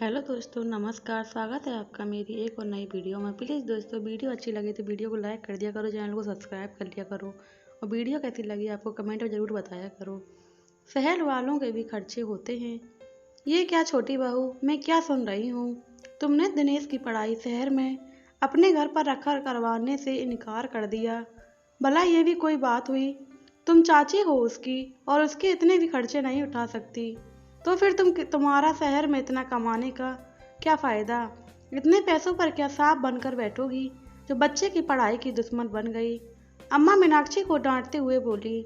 Hello दोस्तों, नमस्कार। स्वागत है आपका मेरी एक और नई वीडियो में। प्लीज़ दोस्तों, वीडियो अच्छी लगी तो वीडियो को लाइक कर दिया करो, चैनल को सब्सक्राइब कर लिया करो और वीडियो कैसी लगी आपको कमेंट में ज़रूर बताया करो। शहर वालों के भी खर्चे होते हैं। ये क्या छोटी बहू, मैं क्या सुन रही हूँ? तुमने दिनेश की पढ़ाई शहर में अपने घर पर रखकर करवाने से इनकार कर दिया। भला ये भी कोई बात हुई? तुम चाची हो उसकी और उसके इतने भी खर्चे नहीं उठा सकती, तो फिर तुम्हारा शहर में इतना कमाने का क्या फ़ायदा? इतने पैसों पर क्या सांप बनकर बैठोगी जो बच्चे की पढ़ाई की दुश्मन बन गई? अम्मा मीनाक्षी को डांटते हुए बोली।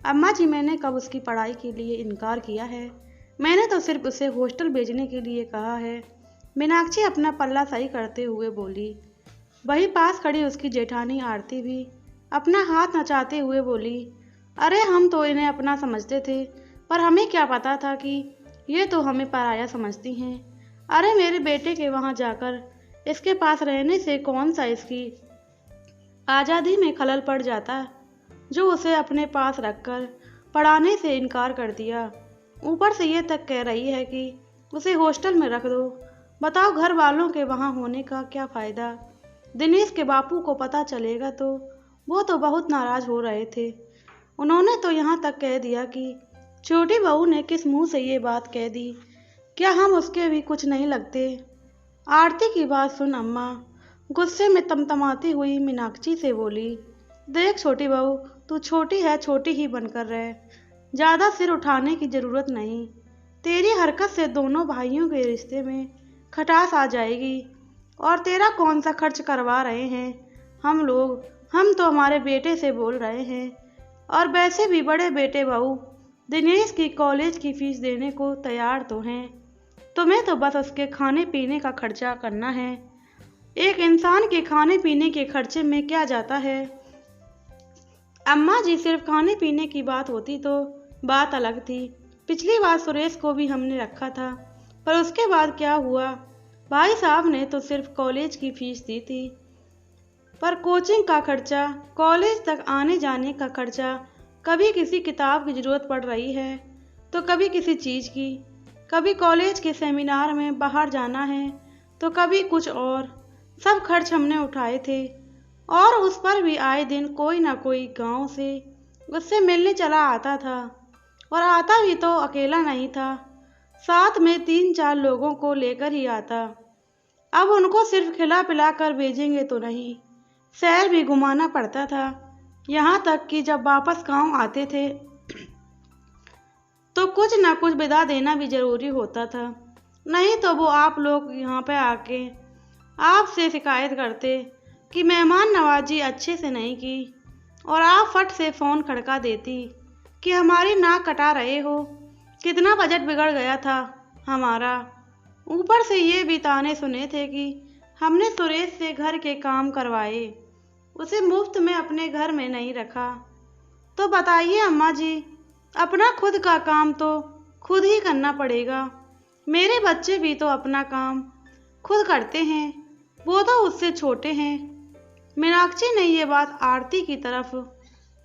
अम्मा जी, मैंने कब उसकी पढ़ाई के लिए इनकार किया है? मैंने तो सिर्फ उसे हॉस्टल भेजने के लिए कहा है। मीनाक्षी अपना पल्ला सही करते हुए बोली। वही पास खड़ी उसकी जेठानी आरती भी अपना हाथ नचाते हुए बोली। अरे, हम तो इन्हें अपना समझते थे, पर हमें क्या पता था कि ये तो हमें पराया समझती हैं। अरे, मेरे बेटे के वहाँ जाकर इसके पास रहने से कौन सा इसकी आज़ादी में खलल पड़ जाता, जो उसे अपने पास रखकर पढ़ाने से इनकार कर दिया। ऊपर से ये तक कह रही है कि उसे हॉस्टल में रख दो। बताओ, घर वालों के वहाँ होने का क्या फ़ायदा? दिनेश के बापू को पता चलेगा तो वो तो बहुत नाराज़ हो रहे थे। उन्होंने तो यहाँ तक कह दिया कि छोटी बहू ने किस मुंह से ये बात कह दी? क्या हम उसके भी कुछ नहीं लगते? आरती की बात सुन अम्मा गुस्से में तमतमाती हुई मीनाक्षी से बोली। देख छोटी बहू, तू छोटी है, छोटी ही बनकर रह। ज़्यादा सिर उठाने की ज़रूरत नहीं। तेरी हरकत से दोनों भाइयों के रिश्ते में खटास आ जाएगी। और तेरा कौन सा खर्च करवा रहे हैं हम लोग? हम तो हमारे बेटे से बोल रहे हैं, और वैसे भी बड़े बेटे बहू दिनेश की कॉलेज की फीस देने को तैयार तो हैं। तुम्हें तो बस उसके खाने पीने का खर्चा करना है। एक इंसान के खाने पीने के खर्चे में क्या जाता है? अम्मा जी, सिर्फ खाने पीने की बात होती तो बात अलग थी। पिछली बार सुरेश को भी हमने रखा था, पर उसके बाद क्या हुआ? भाई साहब ने तो सिर्फ कॉलेज की फीस दी थी, पर कोचिंग का खर्चा, कॉलेज तक आने जाने का खर्चा, कभी किसी किताब की ज़रूरत पड़ रही है तो कभी किसी चीज़ की, कभी कॉलेज के सेमिनार में बाहर जाना है तो कभी कुछ और। सब खर्च हमने उठाए थे, और उस पर भी आए दिन कोई ना कोई गांव से उससे मिलने चला आता था, और आता भी तो अकेला नहीं था, साथ में 3-4 लोगों को लेकर ही आता। अब उनको सिर्फ खिला पिला कर भेजेंगे तो नहीं, शहर भी घुमाना पड़ता था। यहाँ तक कि जब वापस गांव आते थे तो कुछ ना कुछ विदा देना भी जरूरी होता था, नहीं तो वो आप लोग यहाँ पे आके आपसे शिकायत करते कि मेहमान नवाजी अच्छे से नहीं की, और आप फट से फ़ोन खड़का देती कि हमारी नाक कटा रहे हो, कितना बजट बिगड़ गया था हमारा। ऊपर से ये भी ताने सुने थे कि हमने सुरेश से घर के काम करवाए, उसे मुफ्त में अपने घर में नहीं रखा। तो बताइए अम्मा जी, अपना खुद का काम तो खुद ही करना पड़ेगा। मेरे बच्चे भी तो अपना काम खुद करते हैं, वो तो उससे छोटे हैं। मीनाक्षी ने ये बात आरती की तरफ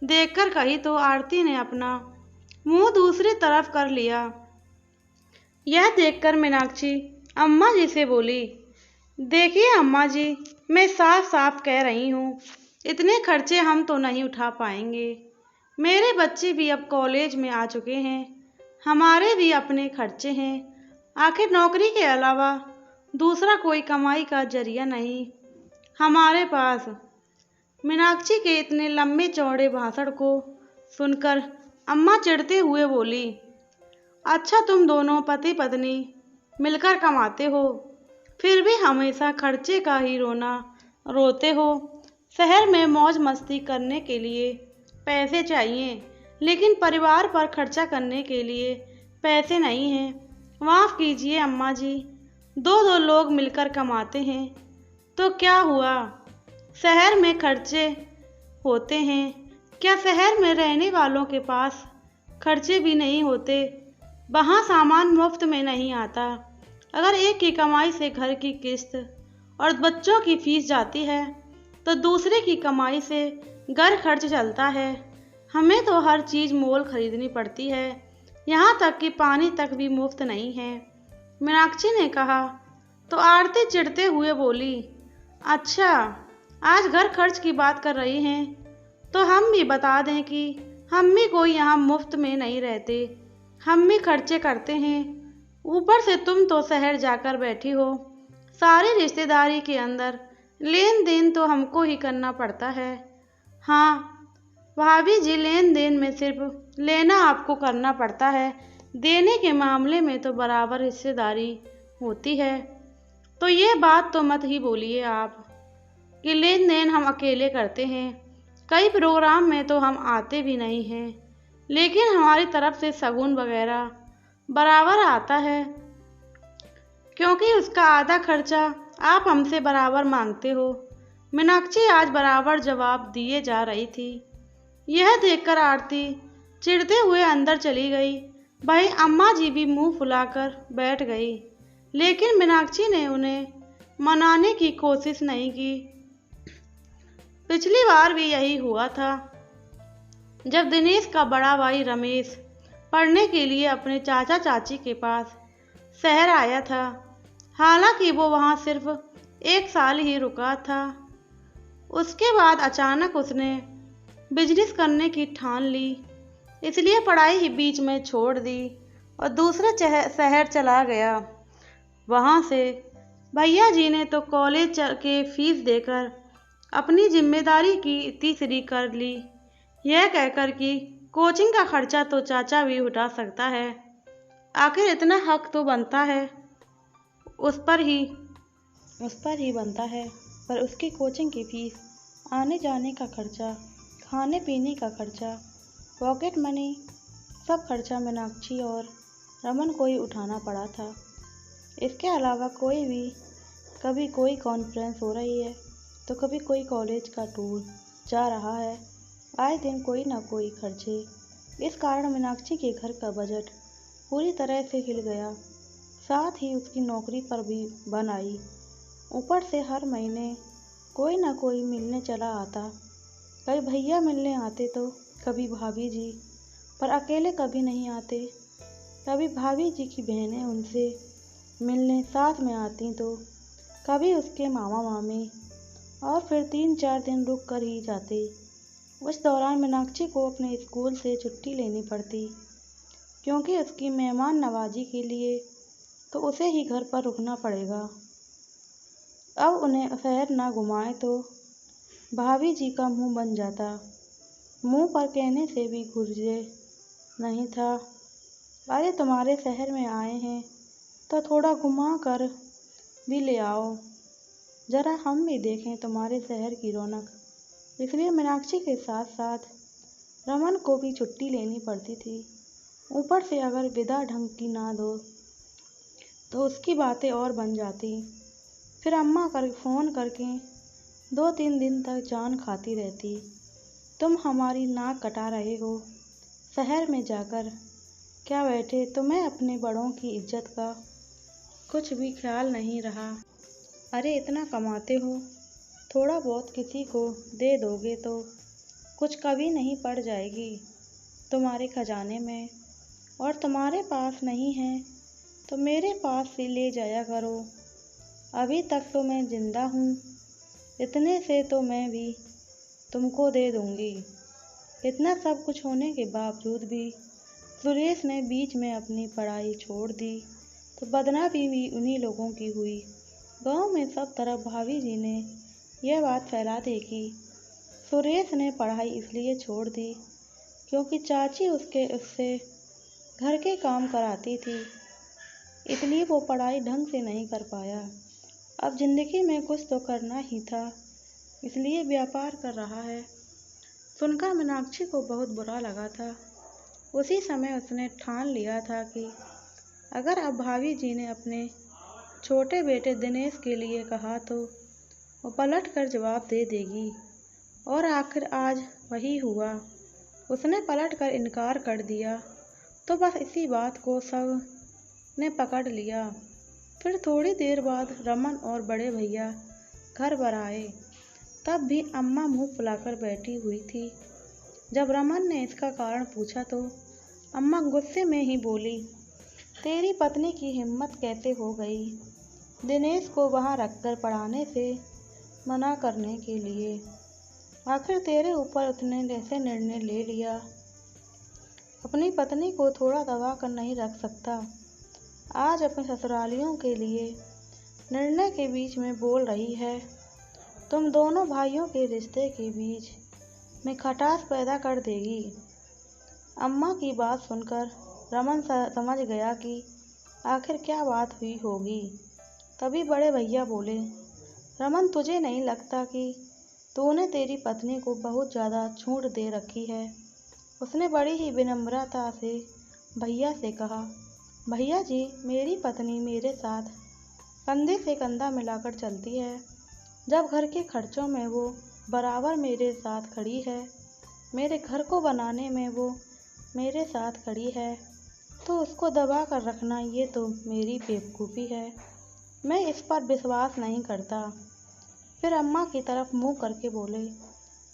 देखकर कही तो आरती ने अपना मुंह दूसरी तरफ कर लिया। यह देखकर मीनाक्षी अम्मा जी से बोली, देखिए अम्मा जी, मैं साफ साफ कह रही हूँ, इतने खर्चे हम तो नहीं उठा पाएंगे। मेरे बच्चे भी अब कॉलेज में आ चुके हैं, हमारे भी अपने खर्चे हैं। आखिर नौकरी के अलावा दूसरा कोई कमाई का जरिया नहीं हमारे पास। मीनाक्षी के इतने लंबे चौड़े भाषण को सुनकर अम्मा चिढ़ते हुए बोली, अच्छा, तुम दोनों पति पत्नी मिलकर कमाते हो, फिर भी हमेशा खर्चे का ही रोना रोते हो। शहर में मौज मस्ती करने के लिए पैसे चाहिए, लेकिन परिवार पर खर्चा करने के लिए पैसे नहीं हैं। माफ़ कीजिए अम्मा जी, 2-2 लोग मिलकर कमाते हैं तो क्या हुआ? शहर में खर्चे होते हैं। क्या शहर में रहने वालों के पास खर्चे भी नहीं होते? वहाँ सामान मुफ्त में नहीं आता। अगर एक की कमाई से घर की किस्त और बच्चों की फीस जाती है तो दूसरे की कमाई से घर खर्च चलता है। हमें तो हर चीज़ मोल खरीदनी पड़ती है, यहाँ तक कि पानी तक भी मुफ्त नहीं है। मीनाक्षी ने कहा। तो आरती चिढ़ते हुए बोली, अच्छा, आज घर खर्च की बात कर रही हैं, तो हम भी बता दें कि हम भी कोई यहाँ मुफ्त में नहीं रहते, हम भी खर्चे करते हैं। ऊपर से तुम तो शहर जाकर बैठी हो, सारी रिश्तेदारी के अंदर लेन देन तो हमको ही करना पड़ता है। हाँ भाभी जी, लेन देन में सिर्फ लेना आपको करना पड़ता है, देने के मामले में तो बराबर हिस्सेदारी होती है। तो ये बात तो मत ही बोलिए आप कि लेन देन हम अकेले करते हैं, कई प्रोग्राम में तो हम आते भी नहीं हैं, लेकिन हमारी तरफ से शगुन वगैरह बराबर आता है, क्योंकि उसका आधा खर्चा आप हमसे बराबर मांगते हो। मीनाक्षी आज बराबर जवाब दिए जा रही थी। यह देखकर आरती चिढ़ते हुए अंदर चली गई। भाई अम्मा जी भी मुंह फुलाकर बैठ गई, लेकिन मीनाक्षी ने उन्हें मनाने की कोशिश नहीं की। पिछली बार भी यही हुआ था, जब दिनेश का बड़ा भाई रमेश पढ़ने के लिए अपने चाचा चाची के पास शहर आया था। हालांकि वो वहाँ सिर्फ 1 साल ही रुका था। उसके बाद अचानक उसने बिजनेस करने की ठान ली, इसलिए पढ़ाई ही बीच में छोड़ दी और दूसरे शहर चला गया। वहाँ से भैया जी ने तो कॉलेज के फीस देकर अपनी जिम्मेदारी की तीसरी कर ली, यह कहकर कि कोचिंग का खर्चा तो चाचा भी उठा सकता है। आखिर इतना हक तो बनता है उस पर ही बनता है, पर उसकी कोचिंग की फीस, आने जाने का खर्चा, खाने पीने का खर्चा, पॉकेट मनी, सब खर्चा मीनाक्षी और रमन को ही उठाना पड़ा था। इसके अलावा कभी कोई कॉन्फ्रेंस हो रही है, तो कभी कोई कॉलेज का टूर जा रहा है, आए दिन कोई ना कोई खर्चे। इस कारण मीनाक्षी के घर का बजट पूरी तरह से हिल गया, साथ ही उसकी नौकरी पर भी बन आई। ऊपर से हर महीने कोई ना कोई मिलने चला आता, कभी भैया मिलने आते तो कभी भाभी जी, पर अकेले कभी नहीं आते। कभी भाभी जी की बहनें उनसे मिलने साथ में आती तो कभी उसके मामा मामी, और फिर 3-4 दिन रुक कर ही जाते। उस दौरान मीनाक्षी को अपने स्कूल से छुट्टी लेनी पड़ती, क्योंकि उसकी मेहमान नवाजी के लिए तो उसे ही घर पर रुकना पड़ेगा। अब उन्हें शहर ना घुमाए तो भाभी जी का मुंह बन जाता, मुंह पर कहने से भी गुर्जे नहीं था। अरे तुम्हारे शहर में आए हैं तो थोड़ा घुमा कर भी ले आओ, जरा हम भी देखें तुम्हारे शहर की रौनक। इसलिए मीनाक्षी के साथ साथ रमन को भी छुट्टी लेनी पड़ती थी। ऊपर से अगर विदा ढंग की ना दो तो उसकी बातें और बन जाती। फिर अम्मा फ़ोन करके 2-3 दिन तक जान खाती रहती, तुम हमारी नाक कटा रहे हो, शहर में जाकर क्या बैठे, तुम्हें अपने बड़ों की इज्जत का कुछ भी ख्याल नहीं रहा। अरे इतना कमाते हो, थोड़ा बहुत किसी को दे दोगे तो कुछ कभी नहीं पड़ जाएगी तुम्हारे खजाने में, और तुम्हारे पास नहीं है तो मेरे पास से ले जाया करो। अभी तक तो मैं जिंदा हूँ, इतने से तो मैं भी तुमको दे दूँगी। इतना सब कुछ होने के बावजूद भी सुरेश ने बीच में अपनी पढ़ाई छोड़ दी, तो बदनामी भी उन्हीं लोगों की हुई। गांव में सब तरफ भाभी जी ने यह बात फैला दी कि सुरेश ने पढ़ाई इसलिए छोड़ दी क्योंकि चाची उससे घर के काम कराती थी, इसलिए वो पढ़ाई ढंग से नहीं कर पाया। अब जिंदगी में कुछ तो करना ही था, इसलिए व्यापार कर रहा है। सुनकर मीनाक्षी को बहुत बुरा लगा था। उसी समय उसने ठान लिया था कि अगर अब भाभी जी ने अपने छोटे बेटे दिनेश के लिए कहा तो वो पलट कर जवाब दे देगी, और आखिर आज वही हुआ। उसने पलट कर इनकार कर दिया, तो बस इसी बात को सब ने पकड़ लिया। फिर थोड़ी देर बाद रमन और बड़े भैया घर पर आए, तब भी अम्मा मुंह फुलाकर बैठी हुई थी। जब रमन ने इसका कारण पूछा तो अम्मा गुस्से में ही बोली, तेरी पत्नी की हिम्मत कैसे हो गई दिनेश को वहाँ रखकर पढ़ाने से मना करने के लिए? आखिर तेरे ऊपर उसने कैसे निर्णय ले लिया? अपनी पत्नी को थोड़ा दबा कर नहीं रख सकता। आज अपने ससुरालियों के लिए निर्णय के बीच में बोल रही है। तुम दोनों भाइयों के रिश्ते के बीच में खटास पैदा कर देगी। अम्मा की बात सुनकर रमन समझ गया कि आखिर क्या बात हुई होगी। तभी बड़े भैया बोले, रमन, तुझे नहीं लगता कि तूने तेरी पत्नी को बहुत ज़्यादा छूट दे रखी है? उसने बड़ी ही विनम्रता से भैया से कहा, भैया जी, मेरी पत्नी मेरे साथ कंधे से कंधा मिलाकर चलती है। जब घर के खर्चों में वो बराबर मेरे साथ खड़ी है, मेरे घर को बनाने में वो मेरे साथ खड़ी है, तो उसको दबा कर रखना ये तो मेरी बेवकूफ़ी है। मैं इस पर विश्वास नहीं करता। फिर अम्मा की तरफ मुंह करके बोले,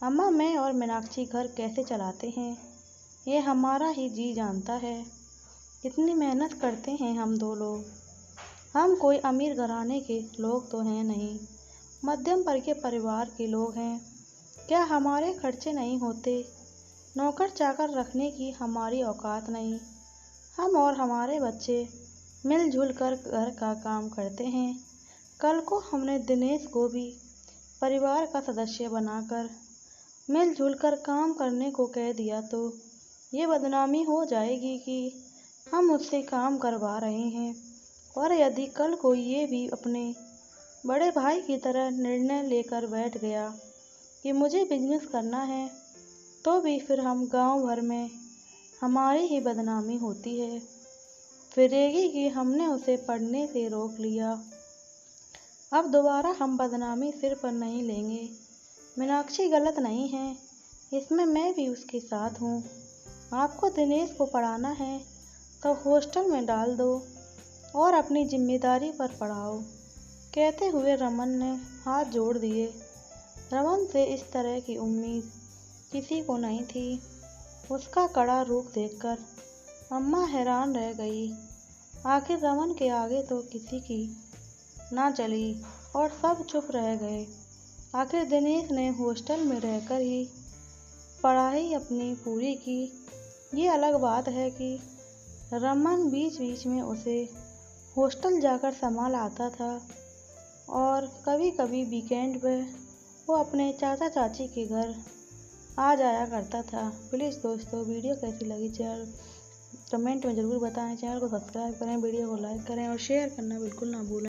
अम्मा, मैं और मीनाक्षी घर कैसे चलाते हैं ये हमारा ही जी जानता है। कितनी मेहनत करते हैं हम दो लोग। हम कोई अमीर घराने के लोग तो हैं नहीं, मध्यम वर्ग के परिवार के लोग हैं। क्या हमारे खर्चे नहीं होते? नौकर चाकर रखने की हमारी औकात नहीं। हम और हमारे बच्चे मिलजुल कर घर का काम करते हैं। कल को हमने दिनेश को भी परिवार का सदस्य बनाकर मिलजुल कर काम करने को कह दिया तो ये बदनामी हो जाएगी कि हम उससे काम करवा रहे हैं। और यदि कल को ये भी अपने बड़े भाई की तरह निर्णय लेकर बैठ गया कि मुझे बिजनेस करना है, तो भी फिर हम गांव भर में हमारी ही बदनामी होती है फिरेगी कि हमने उसे पढ़ने से रोक लिया। अब दोबारा हम बदनामी सिर पर नहीं लेंगे। मीनाक्षी गलत नहीं है, इसमें मैं भी उसके साथ हूँ। आपको दिनेश को पढ़ाना है तो हॉस्टल में डाल दो और अपनी जिम्मेदारी पर पढ़ाओ। कहते हुए रमन ने हाथ जोड़ दिए। रमन से इस तरह की उम्मीद किसी को नहीं थी। उसका कड़ा रूप देखकर अम्मा हैरान रह गई। आखिर रमन के आगे तो किसी की ना चली और सब चुप रह गए। आखिर दिनेश ने हॉस्टल में रहकर ही पढ़ाई अपनी पूरी की। ये अलग बात है कि रमन बीच बीच में उसे हॉस्टल जाकर संभाल आता था और कभी कभी वीकेंड पर वो अपने चाचा चाची के घर आ जाया करता था। प्लीज़ दोस्तों, वीडियो कैसी लगी कमेंट में ज़रूर बताएं। चैनल को सब्सक्राइब करें, वीडियो को लाइक करें और शेयर करना बिल्कुल ना भूलें।